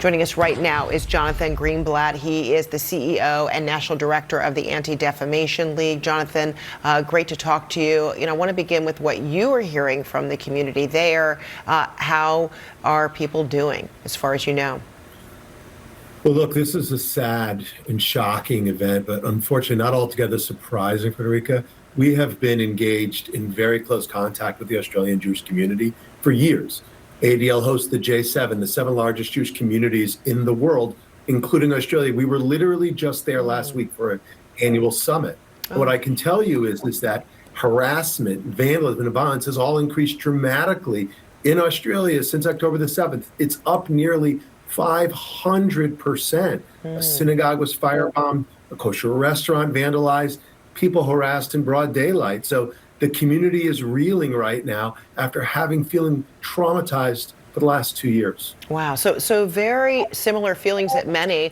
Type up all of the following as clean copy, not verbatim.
Joining us right now is Jonathan Greenblatt. He is the CEO and National Director of the Anti-Defamation League. Jonathan, great to talk to you. I want to begin with what you are hearing from the community there. How are people doing, as far as you know? Well, look, this is a sad and shocking event, but unfortunately not altogether surprising, Federica. We have been engaged in very close contact with the Australian Jewish community for years. ADL hosts the J7, the 7 largest Jewish communities in the world, including Australia. We were literally just there last week for an annual summit. What I can tell you is that harassment, vandalism, and violence has all increased dramatically in Australia since October the 7th. It's up nearly 500%. A synagogue was firebombed, a kosher restaurant vandalized, people harassed in broad daylight. So the community is reeling right now after feeling traumatized for the last 2 years. Wow. So very similar feelings that many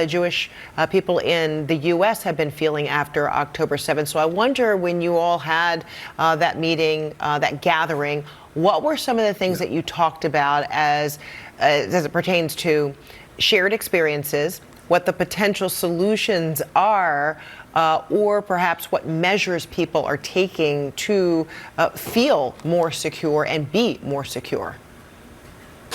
Jewish people in the U.S. have been feeling after October 7th. So I wonder, when you all had that meeting, that gathering, what were some of the things that you talked about as it pertains to shared experiences, what the potential solutions are, or perhaps what measures people are taking to feel more secure and be more secure?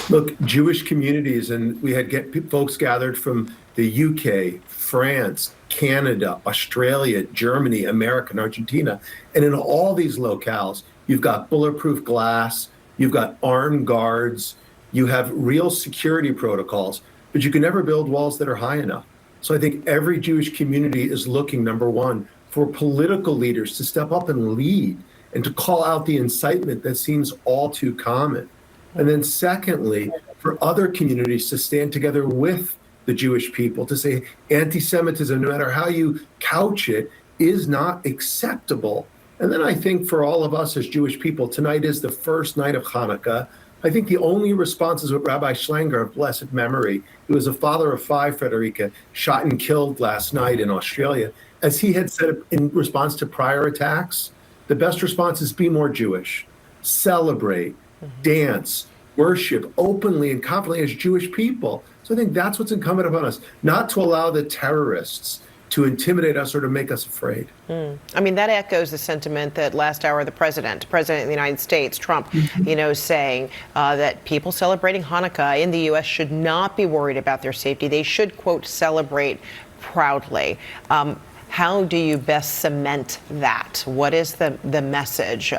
Look, Jewish communities, and we had folks gathered from the UK, France, Canada, Australia, Germany, America, and Argentina. And in all these locales, you've got bulletproof glass, you've got armed guards, you have real security protocols, but you can never build walls that are high enough. So I think every Jewish community is looking, number one, for political leaders to step up and lead and to call out the incitement that seems all too common. And then secondly, for other communities to stand together with the Jewish people to say anti-Semitism, no matter how you couch it, is not acceptable. And then I think for all of us as Jewish people, tonight is the first night of Hanukkah. I think the only response is what Rabbi Schlanger of blessed memory, who was a father of 5, Federica, shot and killed last night in Australia. As he had said in response to prior attacks, the best response is be more Jewish, celebrate, dance, worship openly and confidently as Jewish people. So I think that's what's incumbent upon us, not to allow the terrorists to intimidate us or to make us afraid. I mean, that echoes the sentiment that last hour the President of the United States, Trump, saying that people celebrating Hanukkah in the U.S. should not be worried about their safety. They should, quote, celebrate proudly. How do you best cement that? What is the message?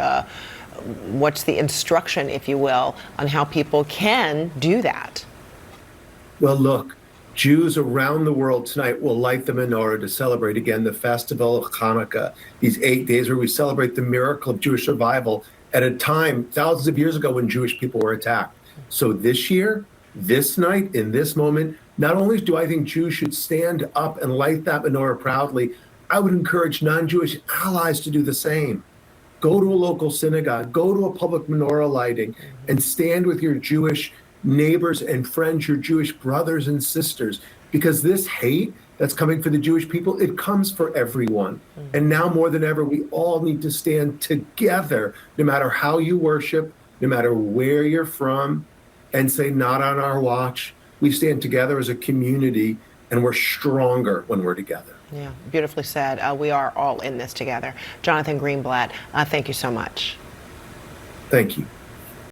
What's the instruction, if you will, on how people can do that? Well, look, Jews around the world tonight will light the menorah to celebrate again the festival of Hanukkah, these 8 days where we celebrate the miracle of Jewish survival at a time thousands of years ago when Jewish people were attacked. So this year, this night, in this moment, not only do I think Jews should stand up and light that menorah proudly, I would encourage non-Jewish allies to do the same. Go to a local synagogue, go to a public menorah lighting, and stand with your Jewish neighbors and friends, your Jewish brothers and sisters, because this hate that's coming for the Jewish people, it comes for everyone. And now more than ever, we all need to stand together, no matter how you worship, no matter where you're from, and say, not on our watch. We stand together as a community, and we're stronger when we're together. Yeah, beautifully said. We are all in this together. Jonathan Greenblatt, thank you so much. Thank you.